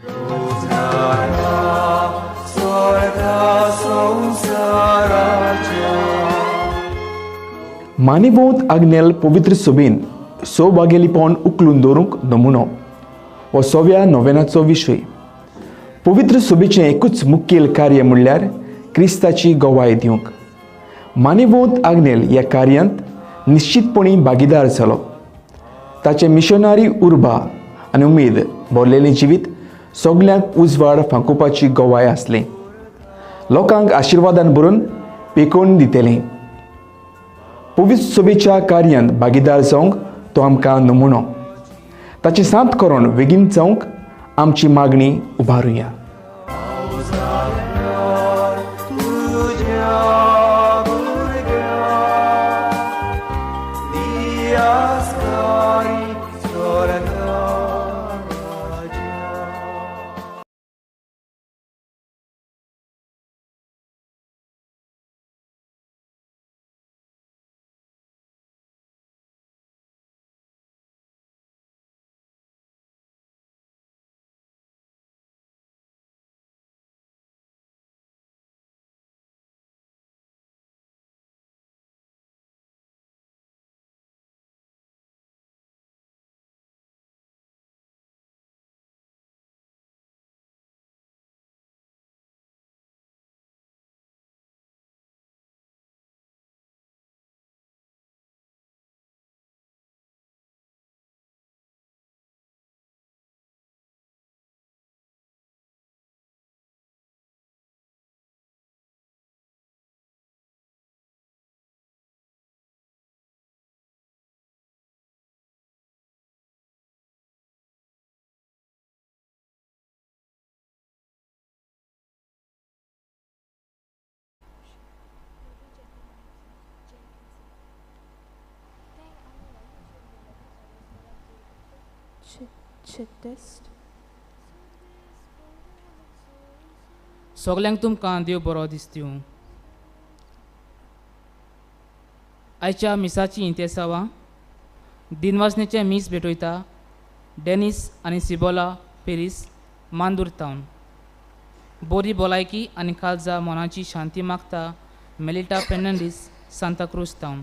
मानिवोत आग्नेल पवित्र सुबीन सौभाग्यलीपण उखलून दवरूंक नमुनो हो 6व्या नोवेनाचो विशय. पवित्र सुबेचें एकूच मुखेल कार्य म्हणल्यार क्रिस्ताची गोवाय दिवंक. मानिवोत आग्नेल ह्या कार्यांत निश्चितपणी भागीदार जालो. ताचें मिशनरी उर्बा आनी उमेद भरलेलें जिवीत सगल्यांक उजवाड फांकुपाची गोवाय आसलें. लोकांक आशिर्वादान भरून पेकोवन दितेलें. पवित्र सुबेच्या कार्यांत भागीदार जावंक तो आमकां नमुनो. ताची सांत करून बेगीन जावंक आमची मागणी उबारुया. सगल्यांक तुमकां देव बरो दीस दिवं. आयच्या मिसाची इंतेसांवां दिनवासनेचें मीस भेटयता डेनिस आनी सिबोला पेरीस मांदूर टावन. बरी भलायकी आनी काळजा मनाची शांती मागता मेलिटा फेर्नांडीस सांताक्रूज टावन.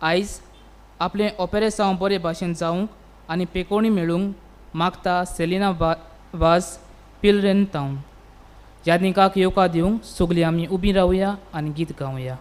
आयज आपलें ओपेरेसांव बरे भाशेन जावंक आनी पेकोवणी मेळूंक मागता सेलिना वाज पिलरेन टावन. ह्या दिकाक येवकार दिवंक सगळीं आमी उबीं रावया आनी गीत गावया.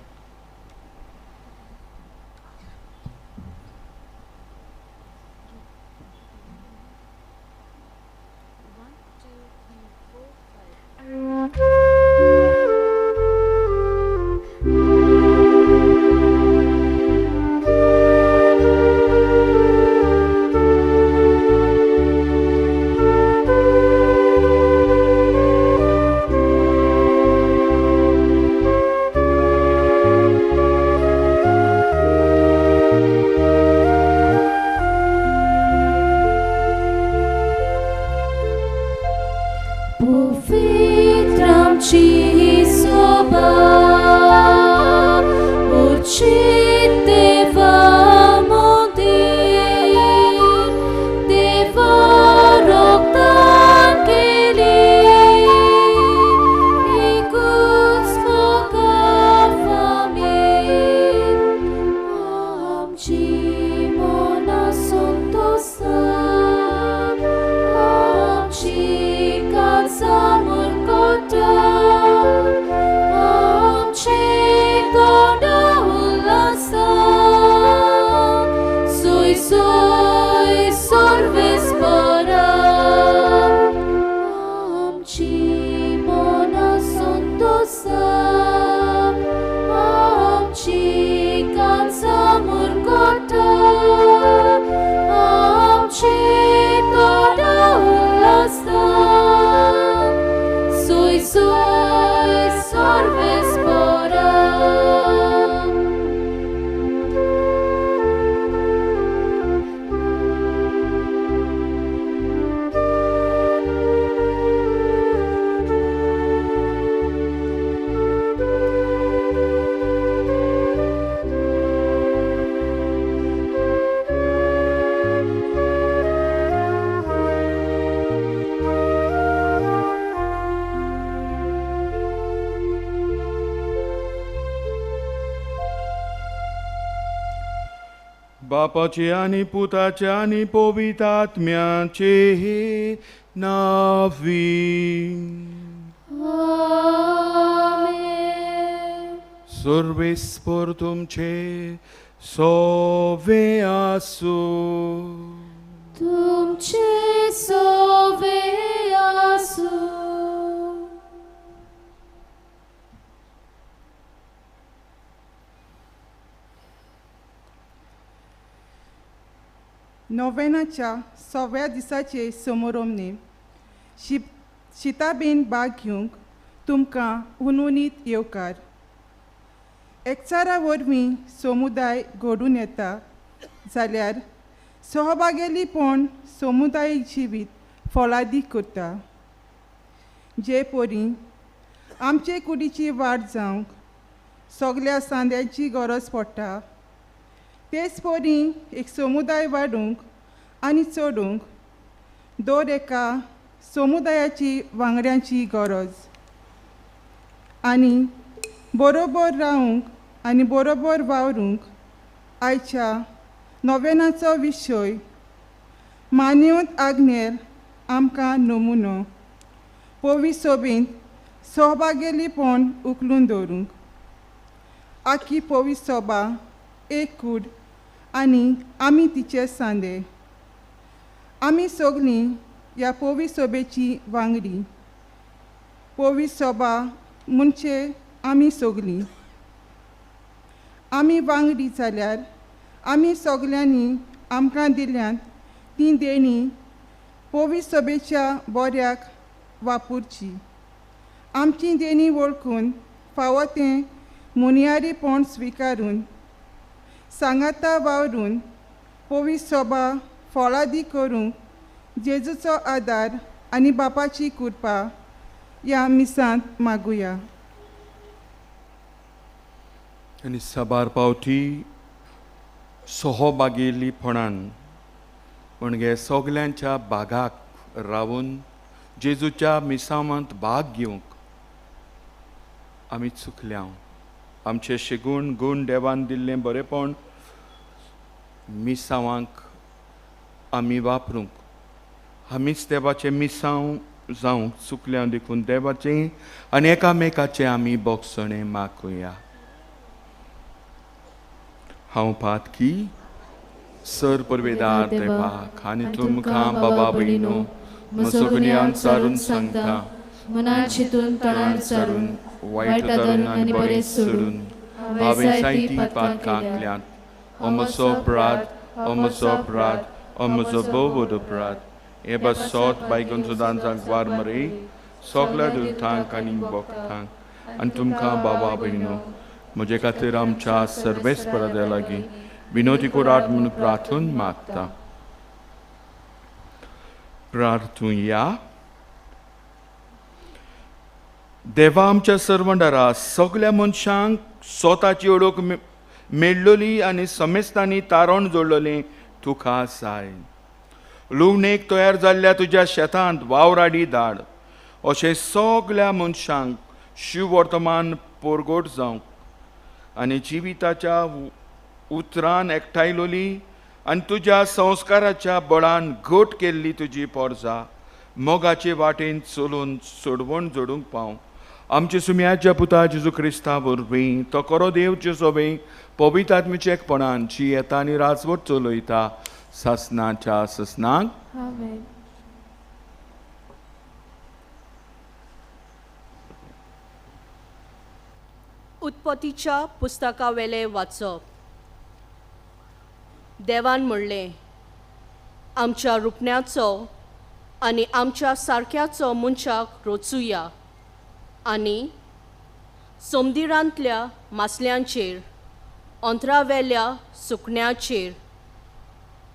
Amci toda ulas बापाचे आणि पुताचे आणि पवित्रात्म्याचे नावी. सर्वेस्पर तुमचे सोवे आसो. तुमचे सोवे आसो. नोवेनाच्या 6व्या दिसाचे समारंभने शिताबेन भाग घेवंक तुमकां उनवणीत येवकार. एकचारा वरवीं समुदाय घडून येता जाल्यार सहभागेलीपण समुदायीक जिवीत फळादीक करता. जे परी आमचे कुडीची वाड जावंक सगल्या सांद्याची गरज पडटा, तेच परी एक समुदाय वाडूंक आनी चडूंक दर एका समुदायाची वांगड्यांची गरज. आनी बरोबर रावंक आनी बरोबर वावरूंक आयच्या नोवेनाचो विशय मानवंत आग्नेल आमकां नमुनो पवित्र सभेंत सहभागेलीपण उखलून दवरूंक. आखी पवित्र सभा एक कूड आनी आमी तिचे सांदे. आमी सगलीं ह्या पवित्र सभेची वांगडी. पवित्र सभा म्हणजे आमी सगलीं. आमी वांगडी जाल्यार आमी सगल्यांनी आमकां दिल्यांत ती देणी पवित्र सभेच्या बऱ्याक वापरची. आमची देणी वळखून फावो तें मुनियारीपण स्विकारून सांगाता वावरून पवित्र सभा फळादी करूंक जेजूचो आदार आनी बापाची कृपा ह्या मिसांत मागुया. आनी साबार पावटी सहभागीलीपणान म्हणजे सगल्यांच्या बागाक रावून जेजूच्या मिसावांत भाग घेवंक आमी चुकल्या. आमचे शेगूण गूण देवान दिल्लें बरेपण मिसावांक आमी वापरूंक आमीच देवाचे मिसांव जावंक चुकल्या देखून देवाचें आनी एकामेकाचें आमी बोगसणें मागुया. हांव पातकी सर परवेदार देवाक आनी तुमकां बाबा भयणो सगळ्यांक सारून सांगता. मनात चिंतून तोंडार सारून वायट धरून आनी बरें सोडून हांवें जायती पातकांतल्यान हो म्हजो अपराध, हो म्हजो अपराध, हो म्हजो बोवोद अपराध. हे बस सोत बायगून सुदांचाक वार मरे सगल्या दुर्तांक आनी भक्तांक आनी तुमकां बाबा भयणो म्हजे खातीर आमच्या सर्वेस्पराद्या लागीं विनोदी करात म्हूण प्रार्थून मागता. प्रार्थुया. देवा आमच्या सर्वंडारा सगल्या मनशांक स्वताची ओळख मेळ्ळोली आनी समेस्तांनी तारण जोडलोलें तुका जाय. लुवणेक तयार जाल्ल्या तुज्या शेतांत वावराडी धाड. अशें सगल्या मनशांक शिव वर्तमान पोरगोट जावंक आनी जिविताच्या उतरान एकठांयलोली आनी तुज्या संस्काराच्या बळान घट केल्ली तुजी पोरजां मोगाचे वाटेन चलून सोडवण जोडूंक पाव. आमचे सुम्याच्या पुता जेजू क्रिस्ता वरवीं तो खरो देवचे सोबे पवित्र आत्म्याचे एकपणान जी येता आनी राजवट चलयता सासनाच्या ससनाक. आमेन. उत्पत्तीच्या पुस्तका वेले वाचप. देवान म्हणलें, आमच्या रुपण्याचो आनी आमच्या सारक्याचो मनशाक रचुया आनी समदिरांतल्या मासल्यांचेर, अंतरावेल्या सुकण्याचेर,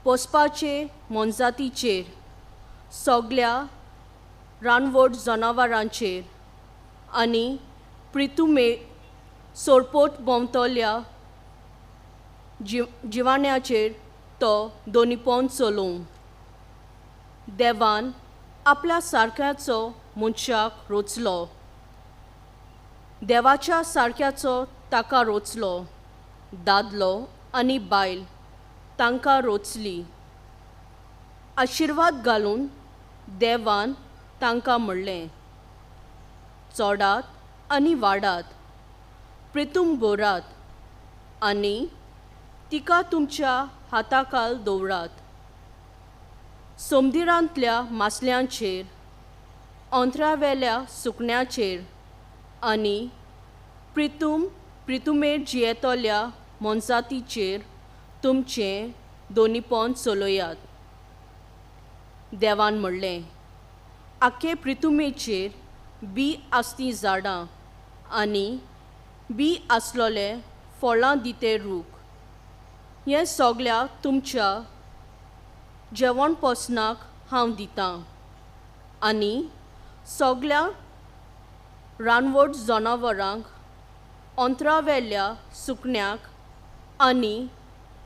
पोसपाचे मोनजातीचेर, सगल्या रानवट जनावरांचेर आनी प्रितुमे सोरपोट भोंवतल्या जिवाण्याचेर तो दोनीपण चलोवंक. देवान आपल्या सारक्याचो मनशाक रचलो. देवाच्या सारक्याचो ताका रचलो. दादलो आनी बायल तांकां रोचली. आशिर्वाद घालून देवान तांकां म्हणलें, चोडात आनी वाडात, प्रितूम भरात आनी तिका तुमच्या हाताखाल दवरात. समुद्रांतल्या मासल्यांचेर, अंतरावेल्या सुकण्याचेर आनी प्रितुमेर जियेतल्या मोनजातीचेर तुमचें दोनीपण चलयात. देवान म्हणलें, आखे प्रितुमेचेर बी आसती झाडां आनी बी आसलोले फळां दिते रूख, हें सगळ्या तुमच्या जेवण पोसनाक हांव दितां. आनी सगळ्या रानवट जनावरांक, अंतरावेल्या सुकण्याक आनी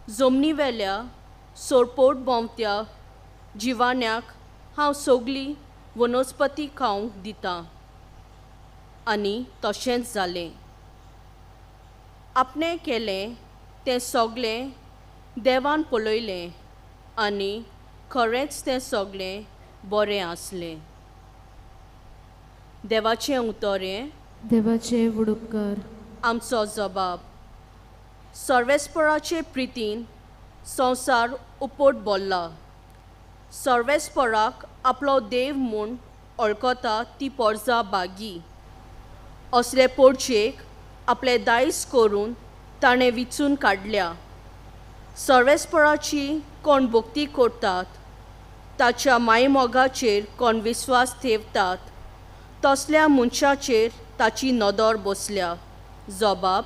जमनीवेल्या सोरपोट भोंवत्या जिवाण्याक हांव सगळी वनस्पती खावंक दितां. आनी तशेंच जालें. आपणें केलें तें सगळें देवान पळयलें आनी खरेंच तें सगळें बरें आसलें. देवाचें उतरें. देवाचे उडोवपकार. आमचो जबाब. सर्वेस्पराचे प्रितीन संवसार उपोट बोल्ला. सर्वेस्पराक आपलो देव म्हूण वळखता ती पोरजां बागी. असले पोरचेक आपले दायज करून ताणें विचून काडल्या. सर्वेस्पराची कोण भक्ती करतात, ताच्या मायमोगाचेर कोण विस्वास ठेवतात, तसल्या मनशाचेर ताची नदर बसल्या. जबाब.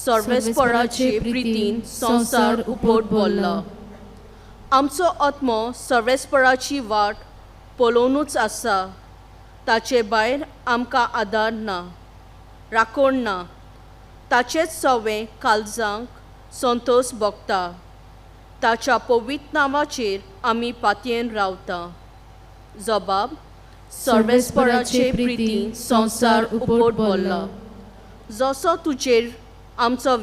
सर्वेस्पराचे प्रितीन संवसार उपोट बोल्ला. आमचो आत्मो सर्वेस्पराची वाट पळोवनूच आसा. ताचे भायर आमकां आदार ना, राखण ना. ताचेच सवें काळजांक संतोश भोगता. ताच्या पवित्र नांवाचेर आमी पातयेन रावता. जबाब. सर्वेस्पराचे प्रितीन संवसार उपोट बोल्ला. जसो तुजेर आमचो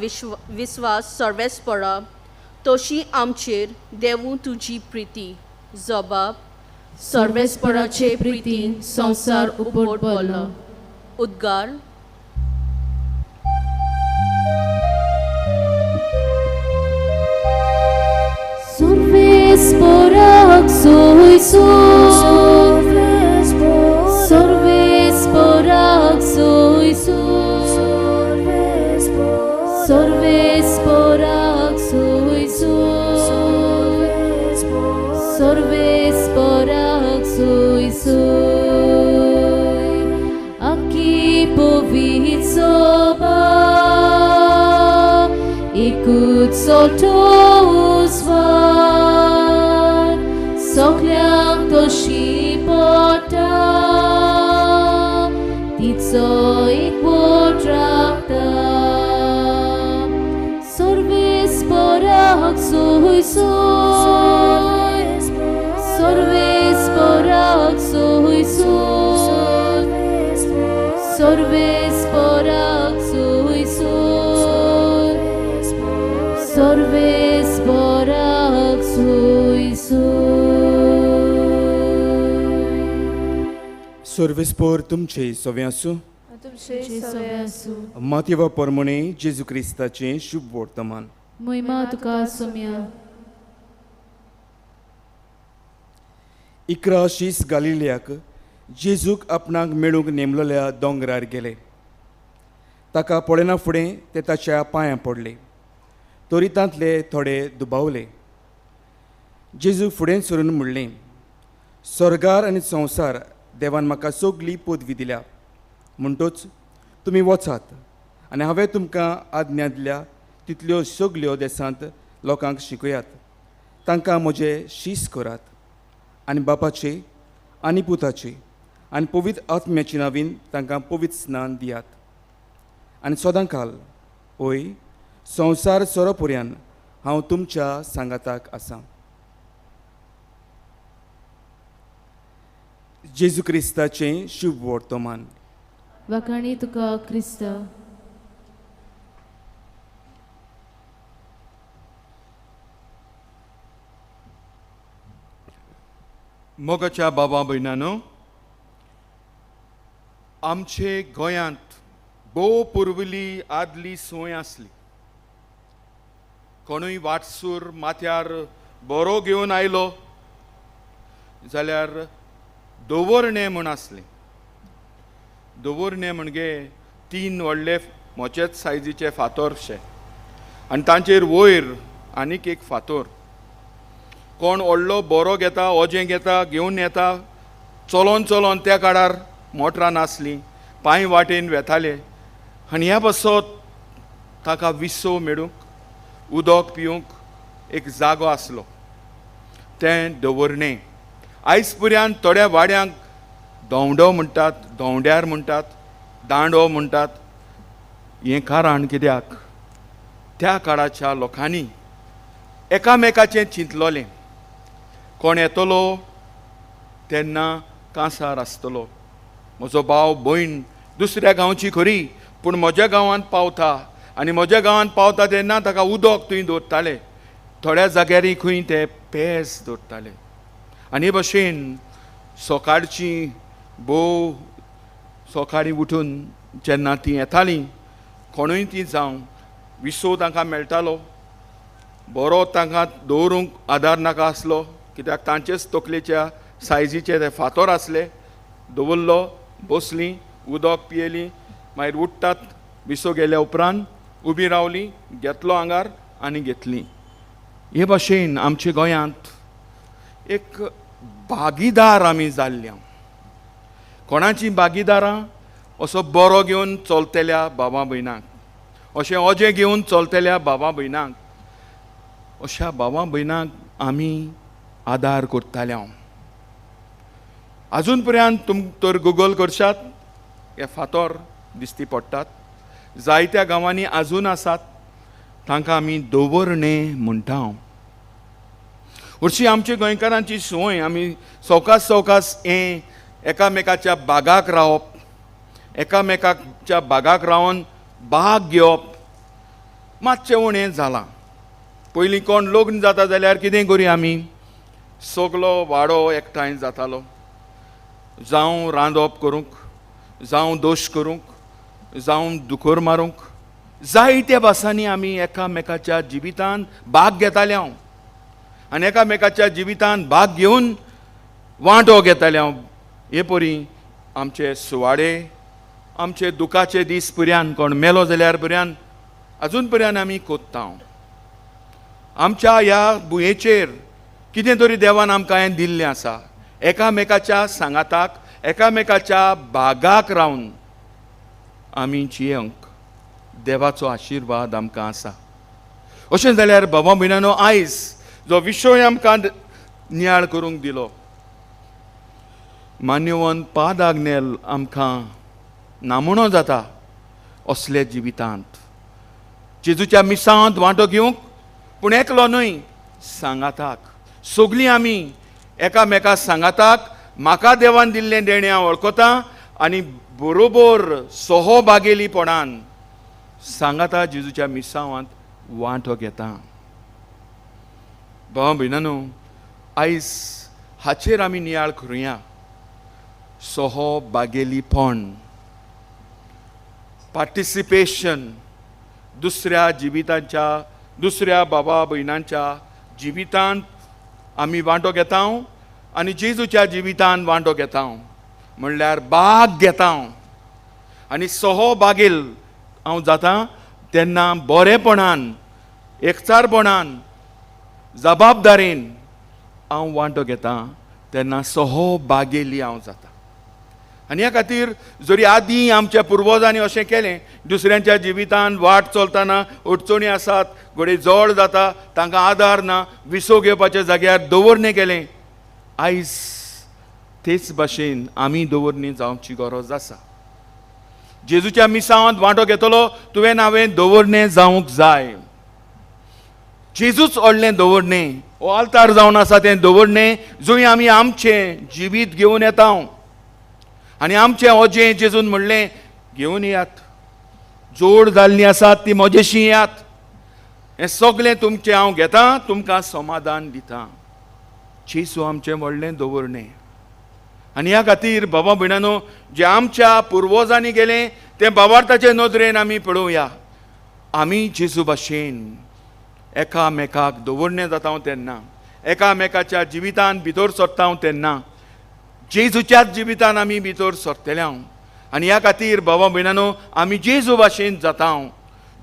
विस्वास सर्वेस्परा, तशी आमचेर देवू तुजी प्रिती. जबाब. सर्वेस्पराचे प्रितीन संवसार उपोट बोल्ला. उद्गार. Sorvesporak soy Sorvesporak soy Sorvesporak soy Sorvesporak soy Aquí povit soba Ikut soltos van Sokliang to shipota Titso ikpotrakta Sorvesporak soy Sorvesporak soy Sorvesporak soy Sorvesporak soy सर्वेस्पोर तुमचे सवे आसूं. मातयेवा पोरमोणे जेजू क्रिस्ताचें शुभ वर्तमान. Moima tuka somia. इकरा शीस गालिल्याक जेजूक आपणाक मेळूंक नेमलेल्या दोंगरार गेले. ताका पळयना फुडें ते ताच्या पांयां पडले. तोरितांतले थोडे दुबावले. जेजू फुडें सरून म्हणलें, स्वर्गार आनी संवसार देवान म्हाका सगळी पदवी दिल्या. म्हणटूच तुमी वचात आनी हांवें तुमकां आज्ञा दिल्या तितल्यो सगल्यो देसांत लोकांक शिकयात. तांकां म्हजें शीस करात आनी बापाचे आनी पुताचे आनी पवित्र आत्म्याची नांवीन तांकां पवित्र स्नान दियात. आनी सदांकाल, ओय, संवसार सोरोपर्यंत हांव तुमच्या सांगाताक आसां. जेजू क्रिस्ताचें शुभ वर्तमान. Wakani tuka Krista. मोगाच्या बाबा भयणानो, आमचे गोंयांत भोव पुर्विली आदली सोय आसली. कोणूय वाटसूर माथ्यार बरो घेवन आयलो जाल्यार दवरणे म्हूण आसले. दवरणे म्हणजे 3 व्हडले मोचेच सायजीचे फातोरशे आनी तांचेर वयर आनीक एक फातोर. कोण व्हडलो बरो घेता, ओजें घेता, घेवन येता. चलोन चलोन त्या काळार मोटरां नासलीं, पांय वाटेन वेताले आनी ह्या पासत ताका विसो मेळूंक, उदक पिवंक एक जागो आसलो, तें दवरणे. आयज पर्यंत थोड्या वाड्यांक धोंवडो म्हणटात, धोंवड्यार म्हणटात, दांडो म्हणटात. हें कारण कित्याक त्या काळाच्या लोकांनी एकामेकाचें चिंतलोलें. कोण येतलो तेन्ना कांसार आसतलो. म्हजो भाव भयण दुसऱ्या गांवची खरी, पूण म्हज्या गांवांत पावता आनी म्हज्या गांवांत पावता तेन्ना ताका उदक थंय दवरताले. थोड्या जाग्यारी खंय ते पेज दवरताले. आनी हे भशेन सकाळची भोव सकाळीं उठून जेन्ना तीं येतालीं, कोणूय ती जावं, विसो तांकां मेळटालो. बरो तांकां दवरूंक आदार नाका आसलो, कित्याक तांचेच तकलेच्या सायजीचे ते फातोर आसले. दवरलो, बसलीं, उदक पियेलीं, मागीर उठटात. विसो गेल्या उपरांत उबी रावलीं, घेतलो आंगार आनी घेतलीं. हे भाशेन आमच्या गोंयांत एक भागीदार आमी जाल्ल्या. कोणाची भागीदारां? असो बरो घेवन चलतल्या बाबा भयणांक, अशें ओजें घेवन चलतल्या बाबा भयणांक, अशा बाबा भयणांक आमी आदार करताले. आजून पर्यंत तुम तर गुगल करशात, हे फातोर दिश्टी पडटात. जायत्या गांवांनी आजून आसात. तांकां आमी दवरणे म्हणटा. हरशीं आमच्या गोंयकारांची सोय, आमी सवकास सवकास हें एकामेकाच्या बागाक रावप, एकामेकाच्या बागाक रावन बाग घेवप मातशें उणें जालां. पयलीं कोण लग्न जाता जाल्यार कितें करी आमी? सगलो वाडो एकठांय जातालो. जावं रांदप करूंक, जावं दोश करूंक, जावं दुकोर मारूंक, जायत्या भासांनी आमी एकामेकाच्या जिवितांत भाग घेताले. आनी एकामेकाच्या जिवितांत भाग घेवन वांटो घेताले. हे परी आमचे सुवाडे, आमचे दुखाचे दीस पर्यंत, कोण मेलो जाल्यार पर्यंत आजून पर्यंत आमी कोत्ता. आमच्या ह्या भुंयेचेर कितें तरी देवान आमकां हें दिल्लें आसा. एकामेकाच्या सांगाताक, एकामेकाच्या बागाक रावन आमी जियेवंक देवाचो आशिर्वाद आमकां आसा. अशें जाल्यार बाबा भयणानो, आयज जो विशय आमकां नियाळ करूंक दिलो, मान्यवन पाद आग्नेल आमकां नामणो जाता असले जिवितांत. जेजूच्या मिसांत वांटो घेवंक, पूण एकलो न्हय, सांगाताक. सगलीं आमी एकामेका सांगाताक म्हाका देवान दिल्लें देणें हांव वळखता आनी बरोबर सहभागेलीपणान सांगाता जेजूच्या मिसांवांत वांटो घेता. भाव भयणानो, आयज हाचेर आमी नियाळ करुया. सहभागेलीपण, पार्टिसिपेशन, दुसऱ्या जिवितांच्या, दुसऱ्या बाबा भयणांच्या जिवितांत आमी वांटो घेता आनी जेजूच्या जिवितांत वांटो घेता. म्हणल्यार भाग घेता. आनी सहभागेल हांव जाता तेन्ना बरेपणान, एकचारपणान, जबाबदारेन हांव वांटो घेता तेन्ना सहभागेली हांव जाता. आनी ह्या खातीर जरी आदीं आमच्या पुर्वजांनी अशें केलें, दुसऱ्यांच्या जिवितांत वाट चलतना अडचणी आसात, घडये जड जाता, तांकां आदार ना, विसो घेवपाच्या जाग्यार दवरणे केलें. आयज तेच भाशेन आमी दवरणी जावची गरज आसा. जेजूच्या मिसांत वांटो घेतलो तुवें हांवें दवरणे जावंक जाय. जेजूच व्हडलें दवरणे, हो आल्तार जावन आसा तें दवरणे, जंय आमी आमचें जिवीत घेवन येता आनी आमचें ओजें जेजून म्हणलें घेवन येयात. जोड जाल्लीं आसात ती म्हजेशी येयात. हें सगळें तुमचें हांव घेतां, तुमकां समाधान दितां. जेजू आमचें व्हडलें दवरणे. आनी ह्या खातीर बाबा भयणानो, जे आमच्या पुर्वजांनी गेलें तें भावार्थाचे नदरेन आमी पळोवया. आमी जेजू भाशेन एकामेकाक दवरणे जाता तेन्ना, एकामेकाच्या जिवितान भितर सरता तेन्ना जेजूच्याच जिवितान आमी भितर सरतले. आनी ह्या खातीर बाबा भयणानो, आमी जेजू भाशेन जाता.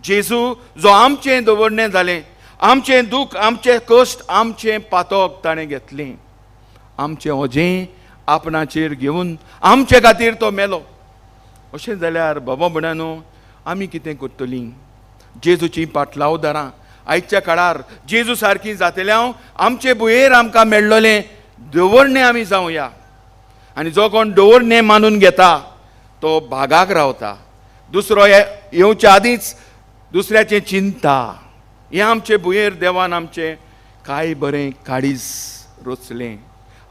जेजू जो आमचें दवरणे जालें, आमचें दूख, आमचें कश्ट, आमचें पातक ताणें घेतलें. आमचें ओजें आपणाचेर घेवन आमचे खातीर तो मेलो. अशें जाल्यार बाबा भयणानो, आमी कितें करतलीं? जेजूची पाटलावदारां आयच्या काळार जेजू सारकीं जातल्या आमचे भुंयेर आमकां मेळ्ळोलें दवरणे आमी जावया. आनी जो कोण दवरणे मानून घेता तो भागाक रावता. दुसरो येवच्या आदींच दुसऱ्याचें चिंता. हें आमचे भुंयेर देवान आमचें कांय बरें काळीज रचलें.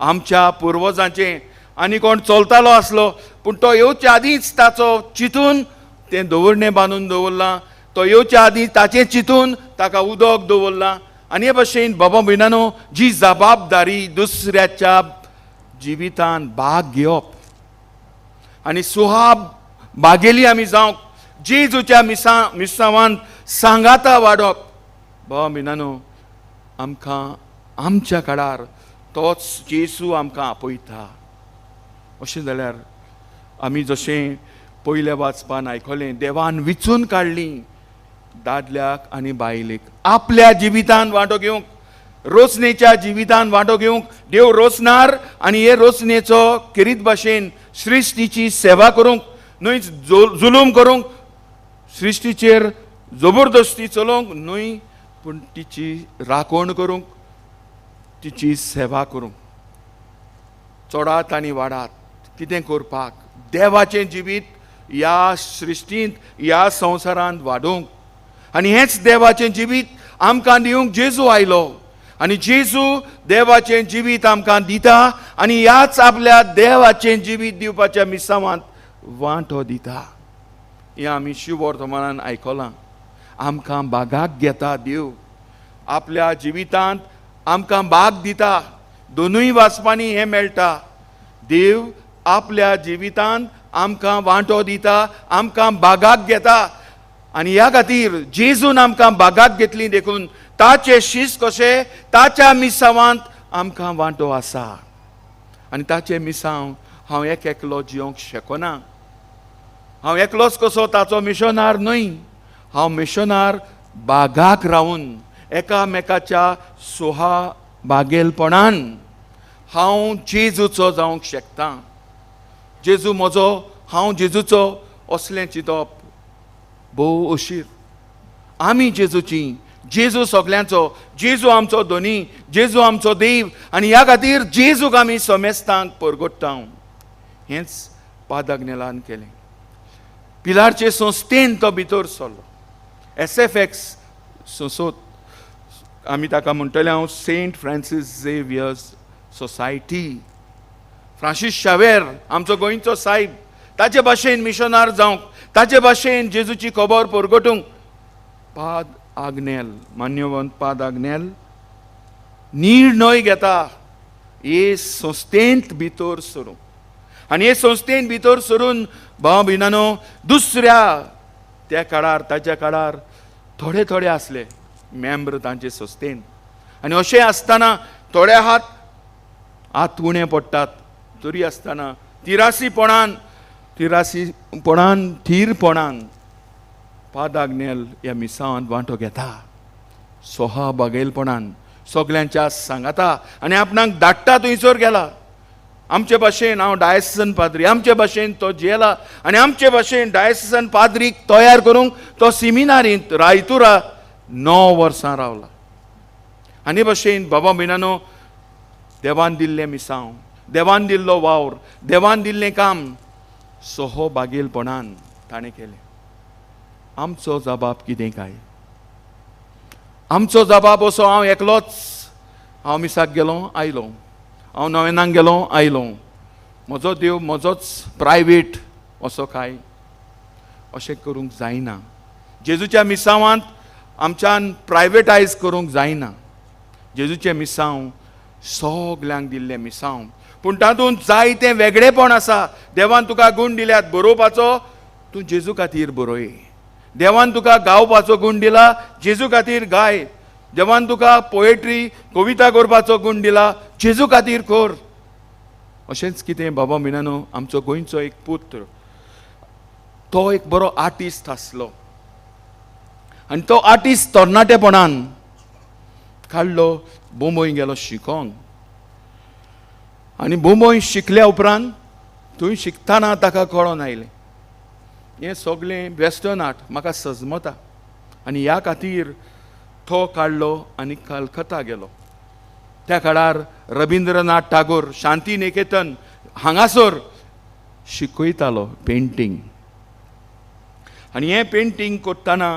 आमच्या पुर्वजांचें आनी कोण चलतालो आसलो, पूण तो येवच्या आदींच ताचो चिंतून तें दवरणे बांदून दवरलां. तो येवच्या आदीं ताचें चिंतून ताका उदक दवरलां. आनी हे भशेन बाबा भयणानो, जी जबाबदारी दुसऱ्याच्या जिवितान भाग घेवप आनी सुहाब बागेली आमी जावंक, जेजूच्या मिसावान सांगाता वाडप, बाबा भयणानो, आमकां आमच्या काळार तोच जेजू आमकां आपयता. अशें जाल्यार आमी जशें पयल्या वाचपान आयकलें, देवान विचून काडलीं दादल्याक आनी बायलेक आपल्या जिवितान वांटो घेवंक, रोचणेच्या जिवितान वांटो घेवंक देव रोचणार. आनी हे रोचणेचो किरीत भाशेन सृश्टीची सेवा करूंक, न्हय जुलूम करूंक, सृश्टीचेर जबरदस्ती चलोवंक न्हय, पूण तिची राखण करूंक, तिची सेवा करूंक. चडात आनी वाडात कितें करपाक देवाचें जिवीत ह्या सृश्टींत, ह्या संवसारांत वाडोवंक. आनी हेंच देवाचें जिवीत आमकां दिवंक जेजू आयलो. आनी जेजू देवाचें जिवीत आमकां दिता आनी ह्याच आपल्या देवाचें जिवीत दिवपाच्या मिसावांत वांटो दिता. हें आमी शिव वर्तमानान आयकलां. आमकां बागाक घेता देव, आपल्या जिवितांत आमकां भाग दिता. दोनूय वाचपांनी हें मेळटा. देव आपल्या जिवितांत आमकां वांटो दिता, आमकां बागाक घेता. आनी ह्या खातीर जेजून आमकां बागाक घेतली देखून ताचे शीस कशें ताच्या मिसावांत आमकां वांटो आसा. आनी ताचे मिसांव हांव एकलो जियोंक शकना. हांव एकलोच कसो ताचो मिशनार न्हय. हांव मिशनार बागाक रावून एकामेकाच्या सोहा बागेलपणान हांव जेजूचो जावंक शकता. जेजू म्हजो, हांव जेजूचो असलें चिंतप भोव उशीर. आमी जेजूची, जेजू सगल्यांचो, जेजू आमचो धनी, जेजू आमचो देव. आनी ह्या खातीर जेजूक आमी समेस्तांक परगट्टा. हेंच पाद आग्नेलान केलें. पिलारचे संस्थेन तो भितर सरलो. SFX संसद आमी ताका म्हणटले हांव Saint Francis Xavier's society. Francis Xavier आमचो गोंयचो सायब, ताचे भाशेन मिशनार जावंक, ताचे भाशेन जेजूची खबर परगटूंक पाद आग्नेल, मान्यवंत पाद आग्नेल निर्णय घेता हे संस्थेंत भितर सरूंक. आनी हे संस्थेन भितर सरून भाव भयणानो, दुसऱ्या त्या काळार, ताच्या काळार थोडे थोडे आसले मेंबर तांचे संस्थेन. आनी अशें आसतना थोडे हात उणे पडटात. तरी आसतना तिरासीपणान थीरपणान पाद आग्नेल ह्या मिसावांत वांटो घेता. सोहा बागेलपणान सगल्यांच्या सांगाता आनी आपणाक धाडटा थंयसर गेला. आमचे भाशेन हांव डायसेसन पाद्री, आमचे भाशेन तो जेला आनी आमचे भाशेन डायसेसन पाद्रीक तयार करूंक तो सिमिनारींत रायतुरा 9 वर्सां रावला. आनी भाशेन बाबा भयणानो, देवान दिल्लें मिसांव, देवान दिल्लो वावर, देवान दिल्लें काम सोहो बागेलपणान ताणें केलें. आमचो जबाब कितें काय? आमचो जबाब असो हांव एकलोच, हांव मिसाक गेलो आयलो, हांव नोवेनाक गेलो आयलो, म्हजो देव म्हजोच प्रायवेट असो काय? अशें करूंक जायना. जेजूच्या मिसावांत आमच्यान प्रायवेटायज करूंक जायना. जेजूचे मिसांव सगल्यांक दिल्लें मिसांव. पूण तातूंत जायतें वेगळेपण आसा. देवान तुका गूण दिल्यात बरोवपाचो, तूं जेजू खातीर बरय. देवान तुका गावपाचो गूण दिला, जेजू खातीर गाय. देवान तुका पोएट्री कविता करपाचो गूण दिला, जेजू खातीर कर. अशेंच कितें बाबा मिनानो, आमचो गोंयचो एक पुत्र, तो एक बरो आर्टिस्ट आसलो. आनी तो आर्टिस्ट तरणाटेपणान काडलो बोंबय गेलो शिकोंक. आनी बोंबय शिकल्या उपरांत थंय शिकतना ताका कळोन आयलें हें सगळें वेस्टर्न आर्ट म्हाका सजमता. आनी ह्या खातीर तो काडलो आनी कलकत्ता गेलो. त्या काळार रबिंद्रनाथ टागोर शांती निकेतन हांगासर शिकयतालो पेंटींग. आनी हें पेंटींग करतना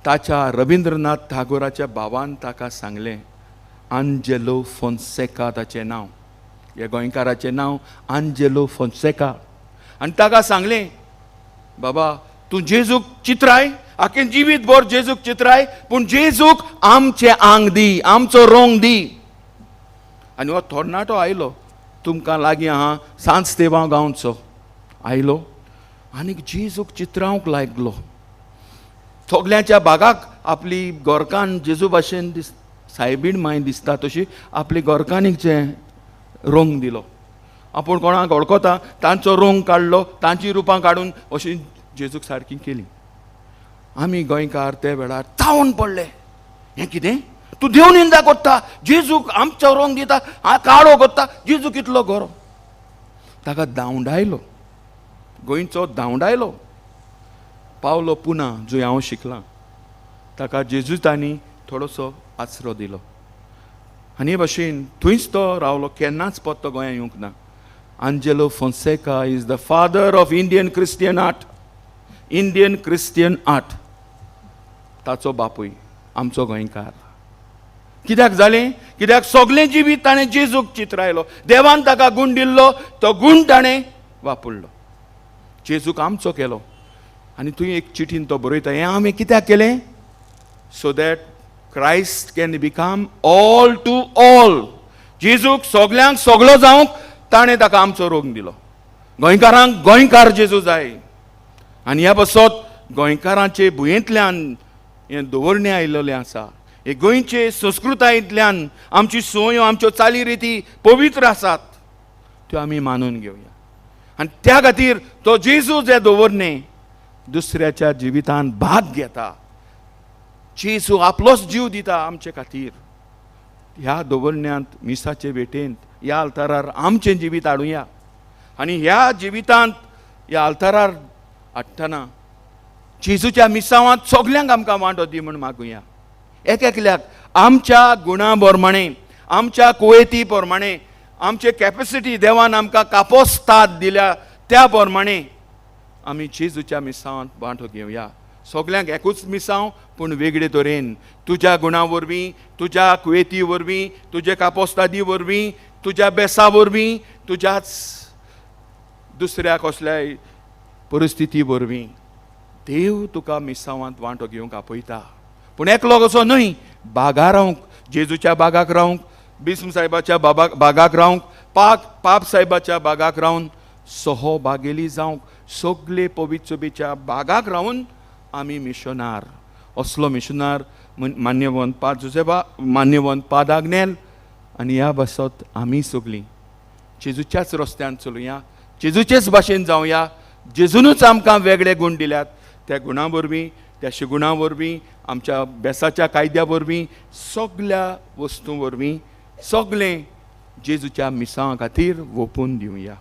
ताच्या रबिंद्रनाथ टागोराच्या भावान ताका सांगलें, आंजेलो फोन्सेका ताचें नांव, ह्या गोंयकाराचें नांव आंजेलो फोन्सेका. आनी ताका सांगलें, बाबा तूं जेजूक चित्राय, आखें जिवीत भर जेजूक चित्राय, पूण जेजूक आमचें आंग दी, आमचो रोंग दी. आनी हो तरणाटो आयलो, तुमकां लागीं आहा सांज देवां गांवचो आयलो आनी जेजूक चित्रावंक लागलो. सगल्यांच्या बागाक आपली गोरकान जेजू भाशेन सायबीण माय दिसता तशी आपली गोरकानीकचें रोंग दिलो. आपूण कोणाक वळखता तांचो रोंग काडलो, तांची रुपां काडून अशी जेजूक सारकी केली. आमी गोंयकार ते वेळार तावन पडले. हें कितें? तूं देव निंदा करता, जेजूक आमचो रोंग दिता, काळो करता, जेजू कितलो गरो. ताका धांवडायलो, गोंयचो धांवडायलो. पावलो पुना जंय हांव शिकलां. ताका जेजूतांनी थोडोसो आसरो दिलो. आनी हे भाशेन थंयच तो रावलो, केन्नाच परतो गोंयांत येवंक ना. Angelo Fonseca is the father of Indian Christian art. Indian Christian art ताचो बापूय आमचो गोंयकार. कित्याक जालें? कित्याक सगळें जिवीत ताणें जेजूक चित्रायलो. देवान ताका गूण दिल्लो, तो गूण ताणें वापरलो, जेजूक आमचो केलो. आनी थंय एक चिठीन तो बरयता, हें आमी कित्याक केलें? So that Christ can become all to all. जेजूक सगल्यांक सगळो जावंक ताणें ताका आमचो रोग दिलो. गोंयकारांक गोंयकार जेजू जाय. आनी ह्या बसत गोंयकारांचे भुंयेंतल्यान हें दवरणे आयिल्लें आसा. हे गोंयचे संस्कृतायेंतल्यान आमची सोयो, आमच्यो चाली रिती पवित्र आसात, त्यो आमी मानून घेवया. आनी त्या खातीर तो जेजू जे दवरणे दुसऱ्याच्या जिवितांत भाग घेता. जेजू आपलोच जीव दिता आमचे खातीर. ह्या दवरण्यांत मिसाचे भेटेंत ह्या आल्तारार आमचें जिवीत हाडुया. आनी ह्या जिवितांत ह्या आल्तारार हाडटना जेजूच्या मिसावांत सगल्यांक आमकां वांटो दी म्हूण मागुया. एकल्याक आमच्या गुणा प्रमाणे, आमच्या कुवेती प्रमाणे, आमचे कॅपेसिटी देवान आमकां कापोस्ताद दिल्या त्या प्रमाणे आमी जेजूच्या मिसावांत वांटो घेवया. सगल्यांक एकूच मिसांव पूण वेगळे तरेन. तुज्या गुणा वरवीं, तुज्या कुवेती वरवीं, तुजे कापोस्तादी वरवीं, तुज्या बेसा वरवीं, तुज्याच दुसऱ्या कसल्याय परिस्थिती वरवीं देव तुका मिसावांत वांटो घेवंक आपयता. पूण एकलो कसो न्हय, बागा रावंक, जेजूच्या बागाक रावंक, बिस्म सायबाच्या बागाक रावंक, पाप सायबाच्या बागाक रावन सोहो बागेली जावंक, सगळे पवित्र सभेच्या बागाक रावून आमी मिशनार. असलो मिशनार मान्यवंत पाद जोसेफा, मान्यवंत पाद आग्नेल. आनी ह्या बसत आमी सगळीं जेजूच्याच रस्त्यान चलुया, जेजूचेच भाशेन जावया. जेजूनच आमकां वेगळे गूण दिल्यात. त्या गुणा वरवीं, त्या शिगुणा वरवीं, आमच्या बेसाच्या कायद्या वरवीं, सगल्या वस्तू वरवीं सगळें जेजूच्या मिसां खातीर ओपून दिवया.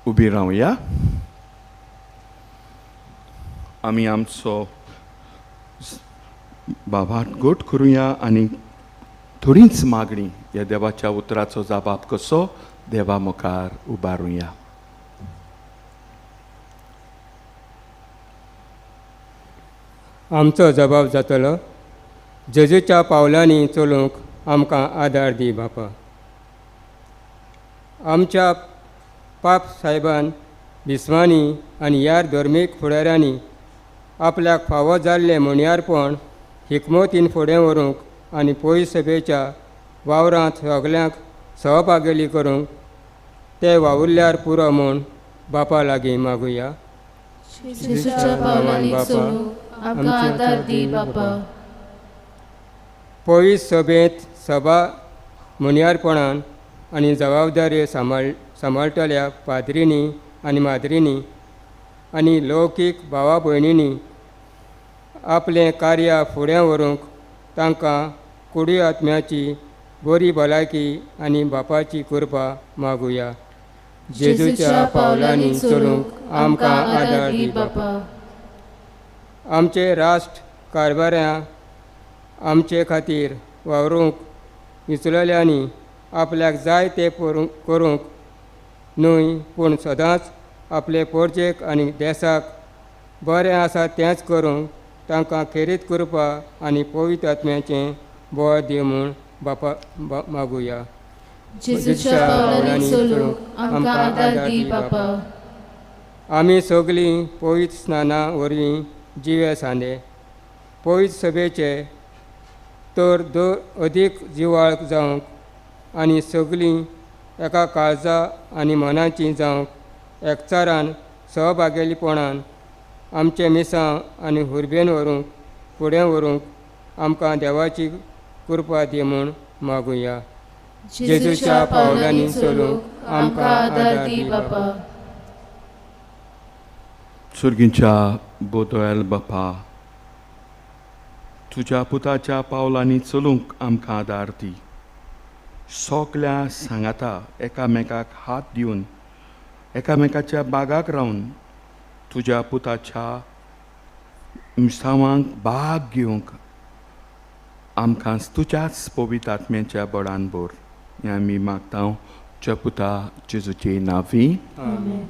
उबी रावया. आमी आमचो बाबाट गोट करुया आनी थोडीच मागणी ह्या देवाच्या उतराचो जबाब कसो देवा मुखार उबारुया. आमचो जबाब जातलो, जेजूच्या पावलांनी चलूंक आमकां आदार दी बापा. आमच्या पाप सायबान भिस्मांनी आनी ह्या धर्मीक फुडाऱ्यांनी आपल्याक फावो जाल्लें म्हणयारपण हिकमतीन फुडें व्हरूंक आनी पयस सभेच्या वावरांत सगल्यांक सहभागेली करूंक ते वावुरल्यार पुरो म्हूण बापा लागीं मागुया. जेजूच्या पावलांनी चलूंक आमकां आदार दी बापा. पयस सभेंत सभा म्हणयारपणान आनी जबाबदारी सांबाळटल्या पाद्रींनी आनी माद्रींनी आनी लौकीक भावा भयणींनी आपलें कार्य फुडें व्हरूंक तांकां कुडी आत्म्याची बरी भलायकी आनी बापाची कृपा मागुया. जेजूच्या पावलांनी चलूंक आमकां आदार दी बापा. आमचे राष्ट्र कारभाऱ्यां आमचे खातीर वावरूंक विचलल्यांनी आपल्याक जाय तें करूंक न्हय पूण सदांच आपले पोरचेक आनी देशाक बरें आसा तेंच करूंक तांकां खेरीत कृपा आनी पवित्र आत्म्याचें बळ दी म्हूण बापा मागुया. जेजूच्या पावलांनी चलूंक आमकां आदार दी बापा. आमी सगळीं पवित्र स्नाना वरवीं जिवे सांदे पवित्र सभेचे तर अदीक जिवाळ जावंक आनी सगळीं एका काळजा आनी मनाची जावंक एकचारान सहभागेलीपणान आमचे मिसां आनी हुरबेन व्हरूंक फुडें व्हरूंक आमकां देवाची कृपा दी म्हूण मागुया. जेजूच्या पावलांनी चलूंक आमकां आदार दी बापा. सुर्गींच्या बोदोयल बापा, तुज्या पुताच्या पावलांनी चलूंक आमकां आदार दी. सगल्या सांगाता एकामेकाक हात दिवन एकामेकाच्या बागाक रावन तुज्या पुताच्या मिसावांक भाग घेवंक आमकां तुज्याच पवित्र आत्म्याच्या बळान बोर. हें आमी मागता तुज्या पुता जेजूचे नांवी. आमेन.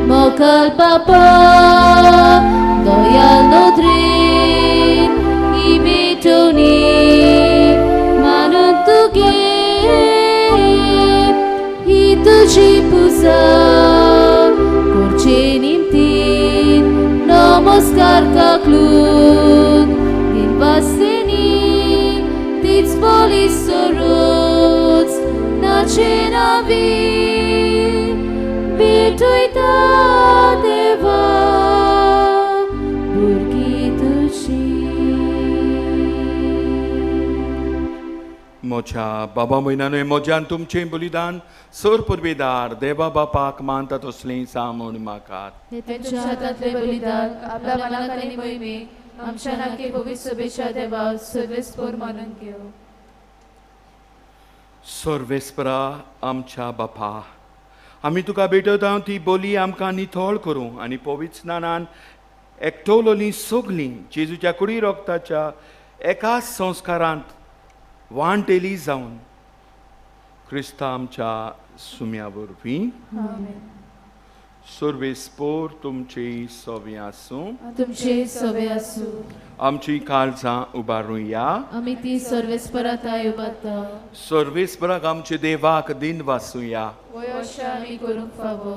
Mokal Papa, Doyal Nodrin, Ibitoni, Manutuge, Hituji Pusa, Korchenimtin, Namaskar Kaklud, Dinvaseni, Tits Polis Sorots, Nachenavi. Bituita deva burgi tushi. मोच्या बाबा म्हयन्यानूय मोज्यान तुमचें बलिदान सर पुर्वेदार देवा बापाक मानता तसलें सामून मागात. तुमच्या हातांतले बलिदान आपल्या मनाक आनी मोहिमेक आमच्या नाके पवित्र सभेच्या देवा सर्वेस्पर मानून घेव. सर्वेस्परा आमच्या बापा, आमी तुका भेटयता ती बोली आमकां नितळ करूं आनी पवित्र स्नानान एकठवलोलीं सगलीं जेजूच्या कुडी रोगताच्या एकाच संस्कारांत वांटेली जावन क्रिस्ता आमच्या सुम्या वरवीं सर्वेस्पोर तुमचे सवे आसूं. तुमचे सवे आसूं. आमची काळजां उबारूया. आमी ती सर्वेस्पराताय उबारता. सर्वेस्पराक आमचे देवाक दिन वासूया. अशें आमी करूंक फावो.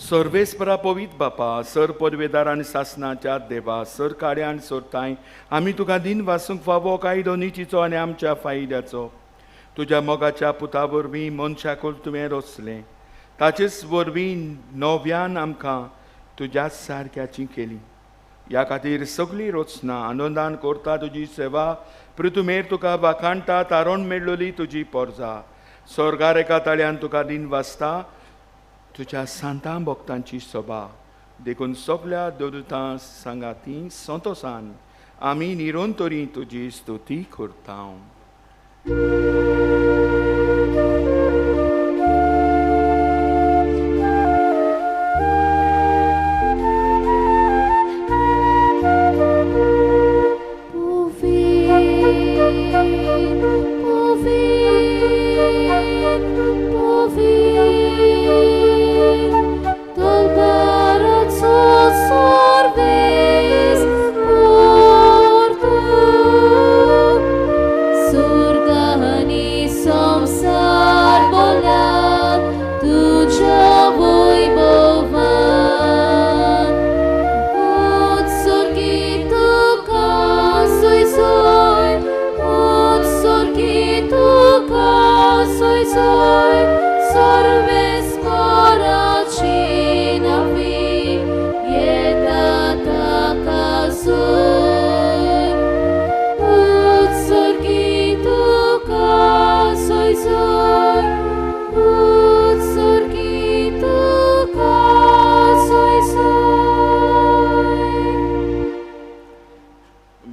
सर्वेस्परा पवित्र बापा, सर पदवेदार आनी शासनाच्या देवा, सर काड्या आनी सोरताय आमी तुका दिन वासूंक फावो कायदो नितीचो आनी आमच्या फायद्याचो. तुज्या मोगाच्या पुता वरवीं मनशाकूल तुवें रचलें, ताचेच वरवीं नव्यान आमकां तुज्या सारक्याची केली. ह्या खातीर सगळीं रचना आनंदान करता तुजी सेवा. पृथुमेर तुका वाखाणटा तारण मेळ्ळोली तुजी पोरजा. स्वर्गार एका ताळ्यान तुका दिन वाजता तुज्या सांतां भक्तांची सभा. देखून सगळ्या देवदूतां सांगाती संतोषान आमी निरंतरी तुजी स्तुती करता.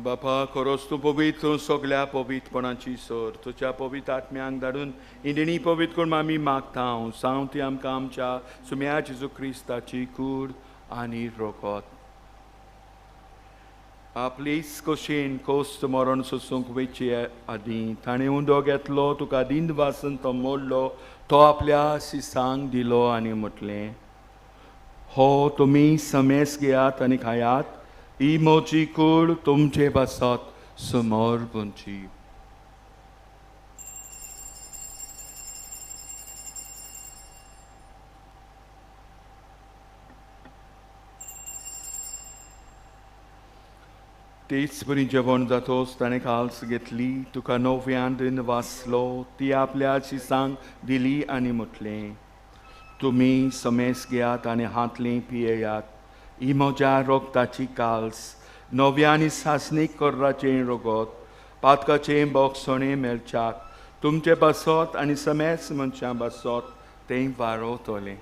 बापा खरोच तूं पवित्र सगळ्या पवित्रपणाची सोर तुज्या पवित्र आत्म्यांक धाडून इंडिणी पवित्र करून आमी मागता. सांग ती आमकां आमच्या सुम्या जेजू क्रिस्ताची कूड आनी रोगत आपलीच कशेन कोस्त मरण सोसूंक वयचे आदीं ताणें उंडो घेतलो तुका दिंड वासन तो मोडलो तो आपल्या शिसांक दिलो आनी म्हटलें हो तुमी समेस घेयात आनी खायात ही मोची कूड तुमचे बसत समोर पुंची. तेच बरी जेवण जातोच ताणें काल्स घेतली तुका नव्यान दिन वाचलो ती आपल्या शिसांक दिली आनी म्हटलें तुमी समेस घेयात आनी हातलें पियेयात ही म्हज्या रोगताची काल्स नव्यानी सासणीक कर्राचें रोगत पातकाचें बोगसणें मेलच्याक तुमचे बसत आनी समेस मनशां बसत तें वारोतलें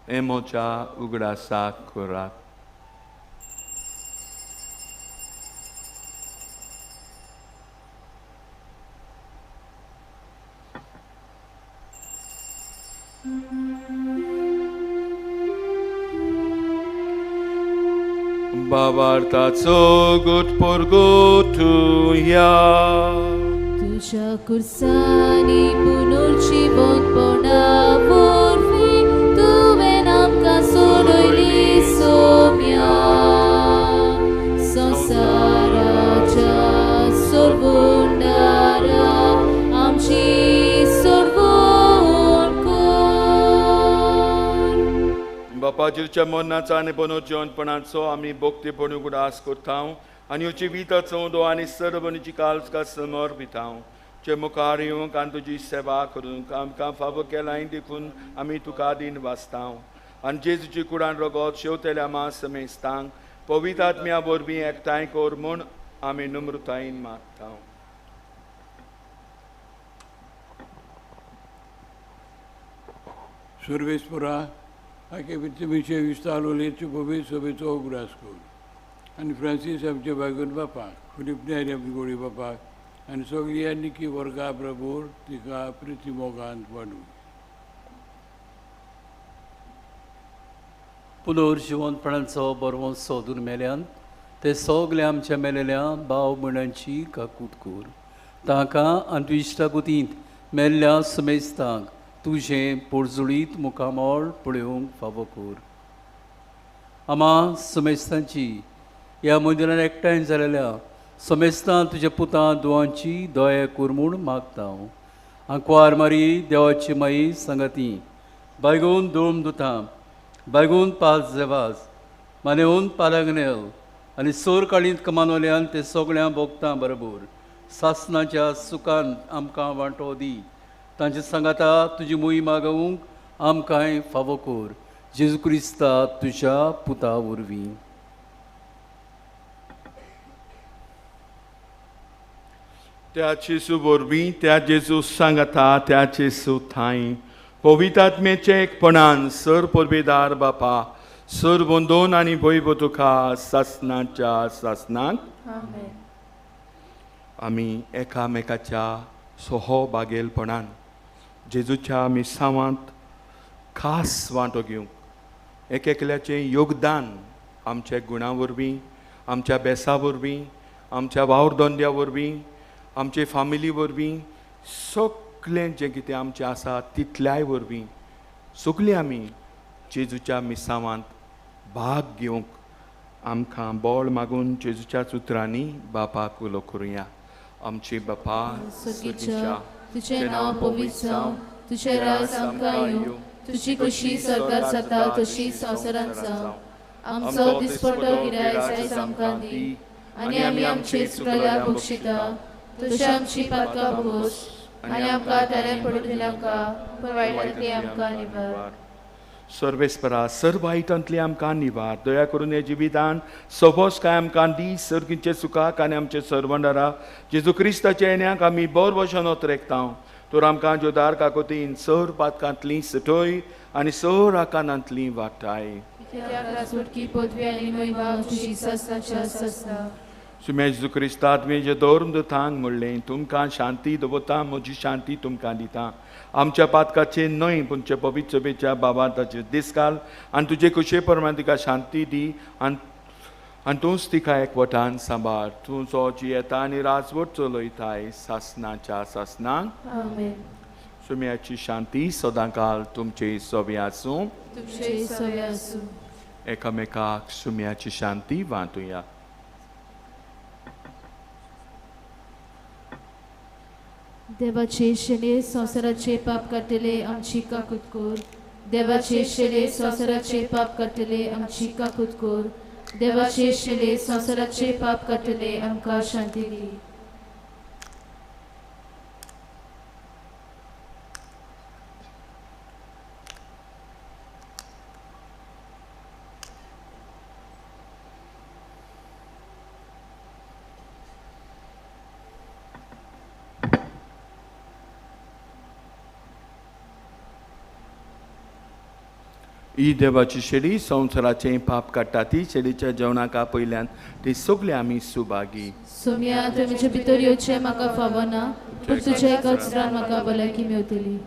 हें म्हज्या उगडासाक करात. Babartaco gut por gotuja. तुझ्या कुर्सानी पुनर्जीवनपणा वरवीं तुवें आमकां सोडयली सोम्या संवसाराच्या सोडवणारा आमची सोडवण कर. बापाजीच्या मरणाचा आनी पुनर्जीवनपणाचो आमी भक्तीपण उगडास करता आनी ह्यो जिविताचो दो आनी सर्वनीची काल्सका समर्पिता. चे मुखार येवंक आनी तुजी सेवा करूंक आमकां फावो केलाय देखून आमी तुका दिन वाचता आनी जेजूची कुडान रगत शेवतेल्या मास समेस्तांक पवित्र आत्म्या वरवीं एकठांय कर म्हूण आमी नम्रतायेन मागता. सर्वेस्परा हाके विशे विस्तारलेचे पवित्र सभेचो उगडास कर आनी फ्रांसीस आमचे बागोन बापाक फिलिप नेरी आमचे गोडी बापाक आनी सगळी आनी वर्गा प्रभूर तिका प्रितीमोगांत वाडूं. पुनर्जीवनपणाचो बरो सोदून मेल्यान ते सगळे आमच्या मेलेल्या भाव भयणांची काकूट कर. ताका अंतविश्वागुतींत मेल्ल्या समेस्तांक तुजें पोरजुळीत मुखामोळ पळोवंक फावो कर. आमा समेस्तांची ह्या मंदिरान एकठांय जालेल्या समेस्तां तुज्या पुतां दुवांची दया कर म्हूण मागता. आंकवार मारी देवाची माई सांगाती बायगून दोम दुतां बायगून पाल जेवाज मानेऊन पालागनेल आनी सोर काळींत कमानवल्यान ते सगळ्या भोगतां बरोबर सासणाच्या सुखान आमकां वांटो दी. तांचे सांगाता तुजी मोही मागोवंक आमकांय फावो कर. जेजू क्रिस्ता तुज्या पुता वरवीं. त्या जेजू वरवीं त्या जेजू सांगाता त्या जेजू थाय पवित्र आत्मेचे एकपणान सर परबेदार बापा सरबंदोन आनी भयभो तुका सासणाच्या सासणाक आमेन. आमी एकामेकाच्या सहभागेलपणान जेजूच्या मिसावांत खास वांटो घेवंक एकल्याचें योगदान आमच्या गुणां वरवीं, आमच्या बेसा वरवीं, आमच्या वावरदोंड्या वरवीं, आमचे फामिली वरवीं, सगळें जें कितें आमचें आसा तितल्याय वरवीं सगळीं आमी जेजूच्या मिसावांत भाग घेवंक आमकां बळ मागून जेजूच्या उतरांनी बापाक उलो करुया. आमचे बापा सुगीच्या तुझें नांव पवित्र जावं, तुझें राज आमकां येवं, तुजी कशी स्वर्गांत जाता तशी संवसारांत जावं. आमचो दिसपट्टो गिराय आयज आमकां दी, आनी आमी आमचे चुकल्याक बक्षिता, तशें आमची पातकां भोस, आनी आमकां ताऱ्यान पडूंक दिनाका, पूण वायटांतली आमकां निवार. सर्वेस्परा सर्व वायटांतली आमकां निवार. दया करून हे जिवितान सबोस काय आमकां दी सर्गीचे सुखाक आनी आमचे सर्वंडारा जेजू क्रिस्ताच्या येण्याक आमी बोर भशेन ओतरेकता. तर आमकां जोदार काकोतीन सर पातकांतली सटय आनी सर आकांतांतली वाटाय. सुटकी पदवी आनी महिमा तुजी सस्ताच्या सस्ता. सुमे जेजू क्रिस्ता तुवें जे दवरून दोतांक म्हणलें तुमकां शांती दवरता, म्हजी शांती तुमकां दिता. आमच्या पातकाचे न्हय पूण चे पवित्र सभेच्या बाबा ताचे दीस घाल आनी तुजे कुशे प्रमाणे तिका शांती दी आनी तूंच तिका एकवटान सांबाळ. तूं जो जी येता आनी राजवट चलयताय सासणाच्या सासणाक आमेन. सुम्याची शांती सदां काल तुमचे सवे आसूं. तुमचे सवे आसूं. एकामेकाक सुम्याची शांती वांटुया. देवाचे शेणे संवसाराचे पाप काडटले आमची काकूत कोर. देवाचे शेणे संवसाराचे पाप काडटले आमची काकूत कोर. देवाचे शेणे संवसाराचे पाप काडटले आमकां शांती दी. ही देवाची शेडी संवसाराचें पाप काडटा ती शेडीच्या जेवणाका पयल्यान ती सगळे आमी सुभागी. सोम्या तुमचे भितर येवचें म्हाका फावना, पूण तुज्या एका उतरान म्हाका भलायकी मेवतली.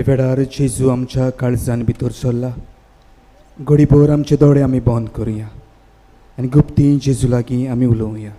वेळार जेजू आमच्या काळजान भितर सरला. घडीभर आमचे दोळे आमी बंद करुया आनी गुप्ती जेजू लागीं आमी उलोवया.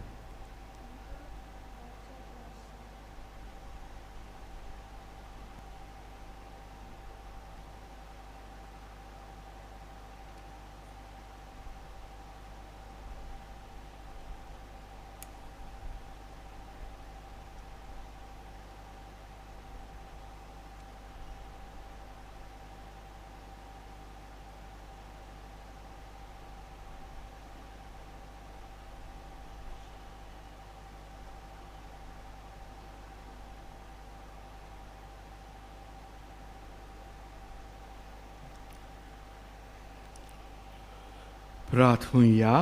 प्रार्थूया.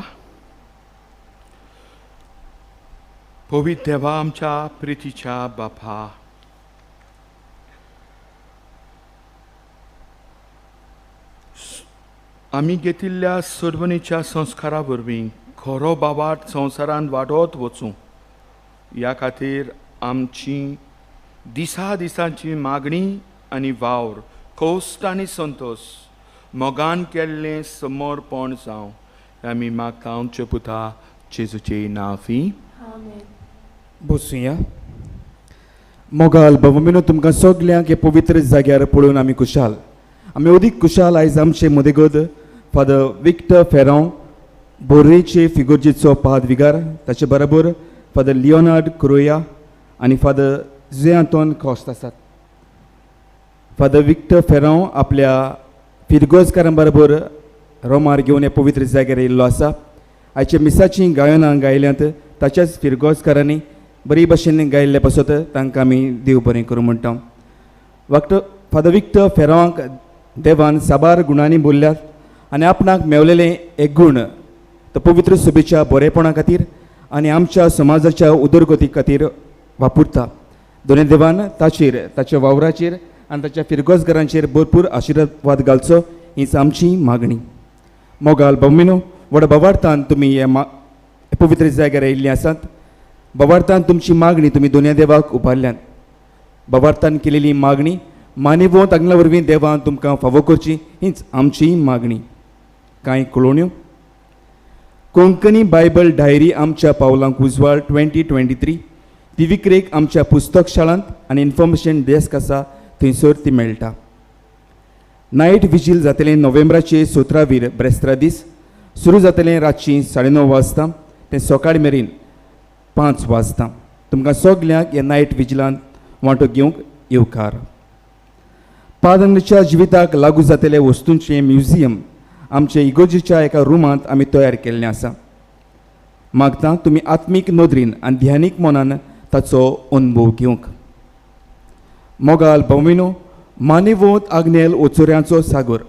पवित्र देवा आमच्या प्रितीच्या बापा, आमी घेतिल्ल्या सोडवणीच्या संस्कारा वरवीं खरो बाबाट संवसारांत वाडत वचूं ह्या खातीर आमची दिसा दिसांची मागणी आनी वावर खोस्ट आनी संतोश मोगान केल्लें समर्पण जावं आमी मागता आमचे पुता जेजूचे नांवी. बसूया. मोगाल भवमिनो तुमकां सगल्यांक हे पवित्र जाग्यार पळोवन आमी खुशाल. आमी अदीक खुशाल आयज आमचे मदेगत फादर विक्टर फेरांव बोर्रेचे फिगोर्जीचो पादविगार, ताचे बरोबर फादर लिओनार्ड क्रोया आनी फादर जेआंतोन कॉस्ट आसात. फादर विक्टर फेरांव आपल्या फिरगोजकारां बरोबर रोमार घेवन हे पवित्र जाग्यार येयल्लो आसा. आयच्या मिसाचीं गायनां गायल्यांत ताच्याच फिरगोजकारांनी बरी भशेन गायिल्ले पासत तांकां आमी देव बरें करूं म्हणटा. फादर विक्टर फेरांवाक देवान साबार गुणांनी बोल्ल्यात आनी आपणाक मेवलेले एक गूण तो पवित्र सुबेच्या बरेपणा खातीर आनी आमच्या समाजाच्या उदरगती खातीर वापरता. दोनूय देवान ताचेर, ताच्या वावराचेर आनी ताच्या फिरगोजकारांचेर भरपूर आशिर्वाद घालचो हीच आमची मागणी. मोगाल भवमिनो व्हड भवार्थान तुमी हे पवित्र जाग्यार येयल्लीं आसात. भवार्थान तुमची मागणी तुमी दोनूय देवाक उबारल्यात. भवार्थान केलेली मागणी मानिवोंत आग्नेला वरवीं देवान तुमकां फावो करची हीच आमची मागणी. कांय कळोवण्यो. कोंकणी बायबल डायरी आमच्या पावलांक उजवाड 2023 ती विक्रेक आमच्या पुस्तक शाळांत आनी इन्फॉर्मेशन डेस्क आसा थंयसर ती मेळटा. नायट विजील जातलें नोव्हेंबराचे 17 ब्रेस्तारा दीस. सुरू जातलें रातची 9:30 वाजता तें सकाळ मेरेन 5 वाजता. तुमकां सगल्यांक हे नायट विजिलांत वांटो घेवंक येवकार. पादंगच्या जिविताक लागू जातले वस्तूंचें म्युजियम आमचे इगोर्जीच्या एका रुमांत आमी तयार केल्लें आसा. मागता तुमी आत्मीक नदरेन आनी ध्यानीक मनान ताचो अनुभव घेवंक. मोगाल भवमिनो मानिवोंत आग्नेल ओचोऱ्यांचो सागर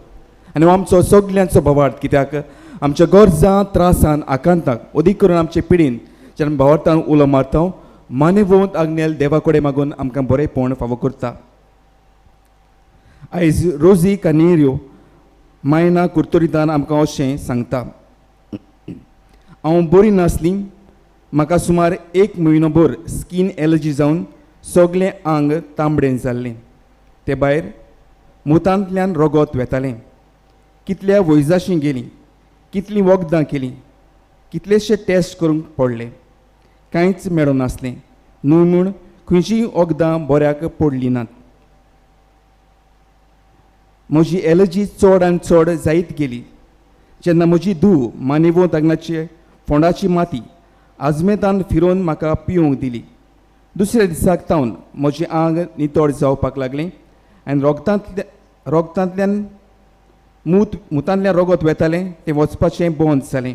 आनी हो आमचो सगल्यांचो भवार्थ, कित्याक आमच्या गरजां त्रासान आकांताक अदीक करून आमचे पिडीन जेन्ना भवार्थान उलो मारता मानिवोंत आग्नेल देवा कडेन मागून आमकां बरेंपण फावो करता. आयज रोजी कानेरियो मायना कुर्तोरितान आमकां अशें सांगता. हांव बरी नासली, म्हाका सुमार 1 म्हयनो भर स्कीन एलर्जी जावन सगळें आंग तांबडें जाल्लें. ते भायर मुतांतल्यान रगत वेतालें. कितल्या वैजाशीं गेलीं, कितलीं वखदां केलीं, कितलेशे टेस्ट करूंक पडले, कांयच मेळूं नासलें. न्हू म्हूण खंयचींय वखदां बऱ्याक पडलीं नात. म्हजी एलर्जी चड आनी चड जायत गेली. जेन्ना म्हजी धूव मानिवोंत आग्नेलाचे फोंडाची माती आजमेतान फिरोवन म्हाका पिवूंक दिली. दुसऱ्या दिसाक तावन म्हजें आंग नितळ जावपाक लागलें आनी रोगतांतल्यान मुतांतल्यान रगत वेतालें तें वचपाचें बंद जालें.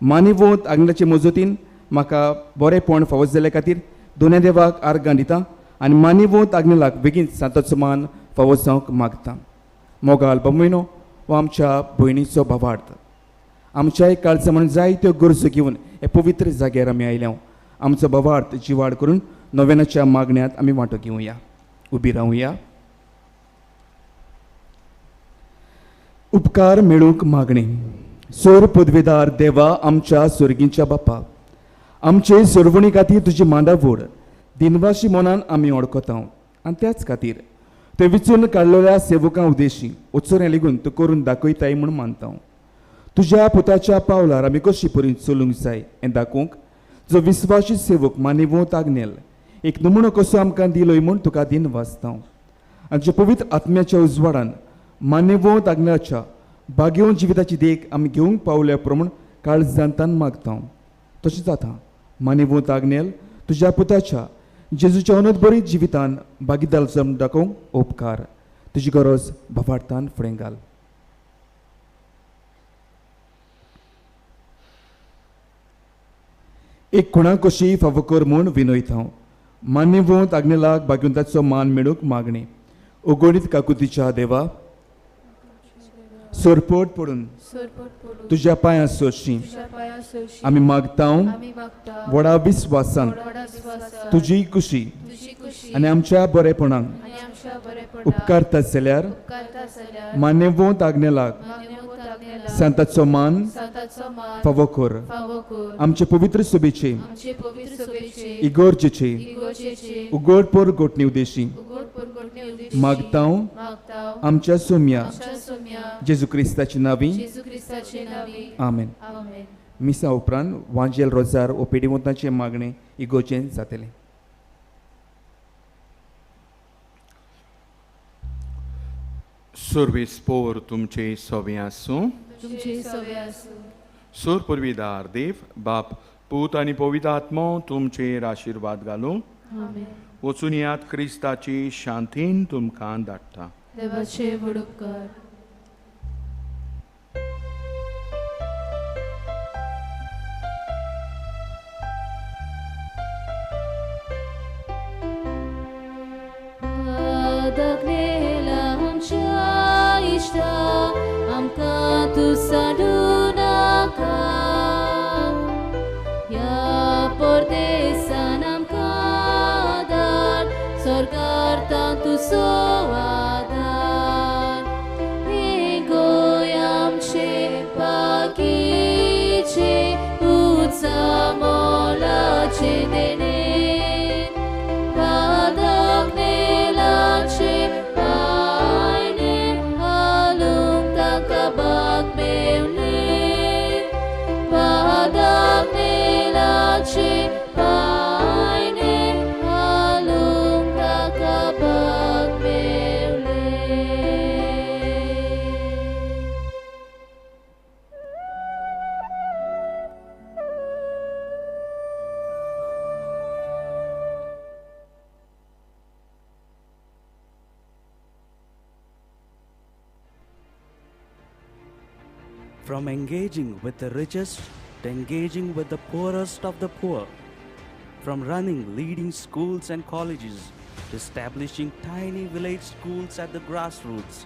मानिवोंत आग्नेलाचे मजतीन म्हाका बरेंपण फावो जाल्ले खातीर दोनूय देवाक आर्गां दिता आनी मानिवोंत आग्नेलाक बेगीन सांताचो मान फावो जावंक मागता. मोगाल भवमिनो हो आमच्या भयणीचो भावार्थ. आमच्याय काळजा म्हणून जायत्यो गरजो घेवन हे पवित्र जाग्यार आमी आयल्या. आमचो भावार्थ जिवाड करून नोवेनाच्या मागण्यांत आमी वांटो घेवया. उबी रावया. उपकार मेळूंक मागणी. सोर पदवेदार देवा आमच्या स्वर्गीच्या बापा, आमचे सर्वणी खातीर तुजी मांडावळ दिनवाशी मनान आमी ओळखता आनी त्याच खातीर ते विचून काडलेल्या सेवकां उद्देशी उत्सुऱ्या लेगून तूं करून दाखयताय म्हूण मानता हांव. तुज्या पुताच्या पावलार आमी कशी परी चलूंक जाय हें दाखोवंक जो विस्वासी सेवक मानिवोत आग्नेल एक नमुनो कसो आमकां दिलोय म्हूण तुका दिन वाचता हांव. आनी जे पवित्र आत्म्याच्या उजवाडान मानिवोत आग्नेलाच्या बागेवन जिविताची देख आमी घेवंक पावल्या प्रमाण काळजांतान मागता हांव. तशें जाता मानिवोत आग्नेल तुज्या पुताच्या जेजूच्या अनंत जिवितान भागीदार दाखोवंक उपकार तुजी गरज भवार्थान फुडें घाल. एक कोणाक कशी फावो कर म्हूण विनयता हांव. मान्यवंत आग्नेलाक भाग्यवंताचो मान मेळूंक मागणी. उगोडीत काकुतीच्या देवा सोरपोट पडून तुज्या पांयां सोडशी आमी मागता व्हडा विस्वासान तुजी खुशी आनी आमच्या बरेपणाक उपकारता जाल्यार मान्यवंत आग्नेलाक सांताचो मान फावो कर. आमचे पवित्र सभेचे इगोर्जेचे उगडपोर घोटणी उद्देशी मागता आमच्या सोम्या जेजू क्रिस्ताची नावी आमेन. मिसा उपरांत वांजेल रोजार ओपेडीवंताचे मागणे इगोचें जातलें. सोर्वेस्पोर तुमचे सवे आसूं. सोर पुरवीदार देव बाप पूत आनी पवित्र आत्मो तुमचेर आशिर्वाद घालूं. वचून यात क्रिस्ताची शांतीन तुमकां धाडटा. देवाचे उपकार. आमकां तूं साडू नाका ह्या परदेसान आमकां धाड स्वर्गार्थां तुजो आदार. हे गोंय आमचे बागीचे उचा मोलाचे देणे From engaging with the richest to engaging with the poorest of the poor, from running leading schools and colleges to establishing tiny village schools at the grassroots,